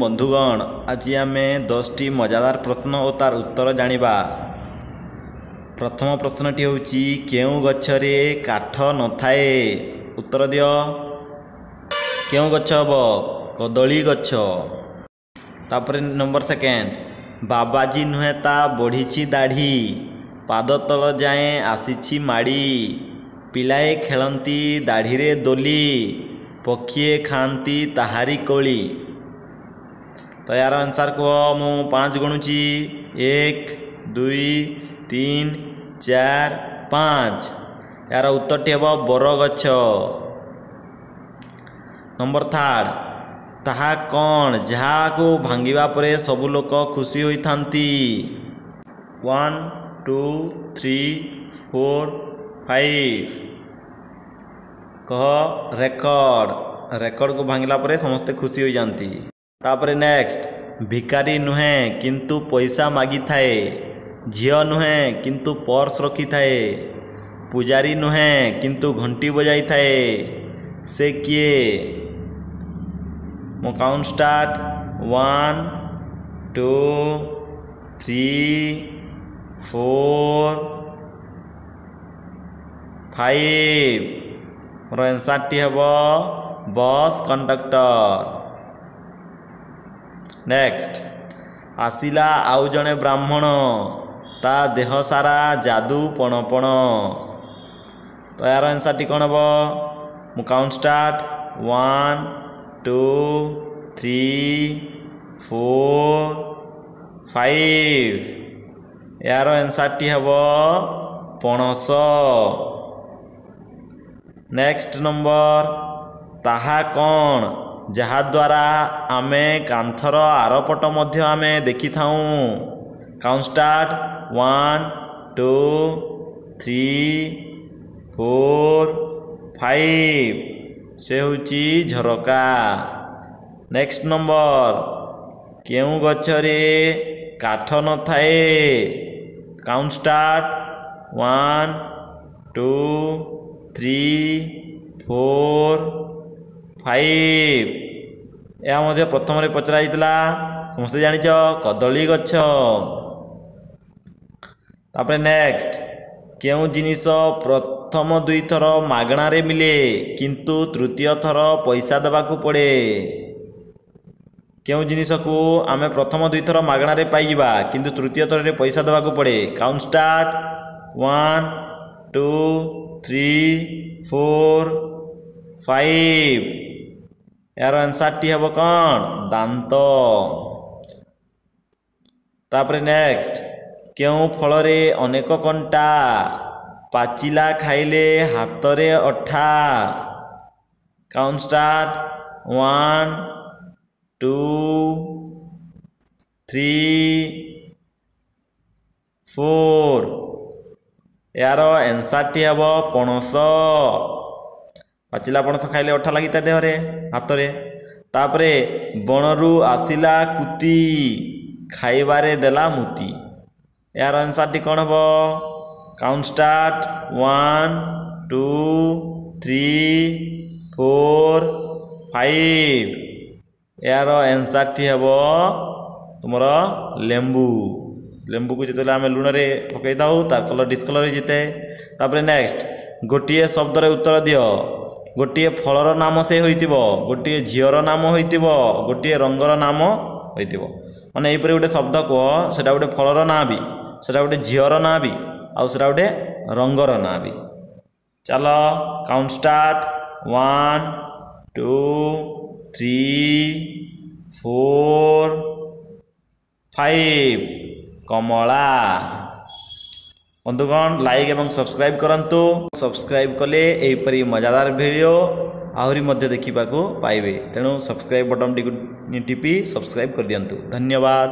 बंधुगण आज आम 10टी मजादार प्रश्न और तार उत्तर जानिबा। प्रथम प्रश्नटी होउची केउ गछरे काठ न थाए। उत्तर दियो। केउ गछ हब? कदली गछ। तापर नंबर सेकेंड बाबाजी नुहे ता बढ़ीची दाढ़ी पाद तल जाए आसीची माड़ी पिलाए खेलती दाढ़ी रे दोली पक्षीए खाती ताहारी कोली। तो यार आंसर कह मु 5 गणुची 1 2 3 4 5। यार उत्तरटी हे बरगछ। नंबर थर्ड ताहा कौन जहाँ को भांगिबा परे सबु लोक खुशी होइथांती। 1 2 3 4 5 कह रेकर्ड। रेकर्ड को भांगिला परे समस्ते खुशी हो जाती। तापरे नेक्स्ट भिकारी नुहे किंतु पैसा मागी थाए झियो नुहे किंतु पर्स रखी थाए पुजारी नुहे किंतु घंटी बजाई थाए से किए। मो काउंट स्टार्ट 1 2 3 4 5। मोर आंसर टी हेब बस कंडक्टर। नेक्स्ट आसिला आउ जने ब्राह्मण ता देह सारा जादू पण पण। तो यार आंसर टी कौन हम? मु काउंट स्टार्ट 1 2 3 4 5। यार आंसर टी हम पणस। नेक्स्ट नंबर ताहा कौन जहाद्वारा आमे कांथर आरपट मध्य आमे देखि थाऊं। काउंट स्टार्ट 1 2 3 4 5 से होची झरका। नेक्स्ट नंबर केउ गछरे काठ न थाए। Count start 1 2 3 4 5। यह मध्य प्रथम पचरा जाइतिला समस्ते जानिच कदली गछ। तापर नेक्स्ट केउ जिनिस प्रथम 2 थर मागणा रे मिले किंतु तृतीय थर पैसा देबाकू पड़े। केउ जिनिस को आमे प्रथम 2 थर मागणा रे पाइबा किंतु तृतीय थर रे पैसा देबाकू पड़े। Count start 1 2 3 4 5। यार आंसर टी हम कौन? दांत। तापर नेक्स्ट केउ फल रे अनेक कंटा पाचिला खाइले हाथ रे अठा। Count start 1 2 3 4। यार आंसर टी हम पणस। पाचिला पणस खाइले अठा लगी ता देहरे हाथ रे। तापरे बनरू आसिला कुती खाइबारे देला मुती। यार आंसर टी कौन हम? Count start 1 2 3 4 5। यार आंसर टी हम तुमर लेंबू। लेंबू को जिते आम लुण रे पकई दाऊ तार कलर डिस्कलर हो जाए। तापर नेक्स्ट गोटे शब्द रे उत्तर दियो। गोटे फलर नाम से होइतिबो गोटे झीवर नाम होइतिबो गोटे रंगर नाम होइतिबो। माने एपरि गोटे शब्द को सेटा गोटे फलर ना भी सेटा गोटे झीवर ना भी आउ सेटा गोटे रंगर ना भी। चलो काउंट स्टार्ट 1 2 3 4 5। कमला। बंधुगण लाइक एवं सब्सक्राइब करंतु। सब्सक्राइब कले एपरी मजादार वीडियो आहरी मध्य देखिबा को पाइबे। तेणु सब्सक्राइब बटन टी टिपी सब्सक्राइब कर दियंतु। धन्यवाद।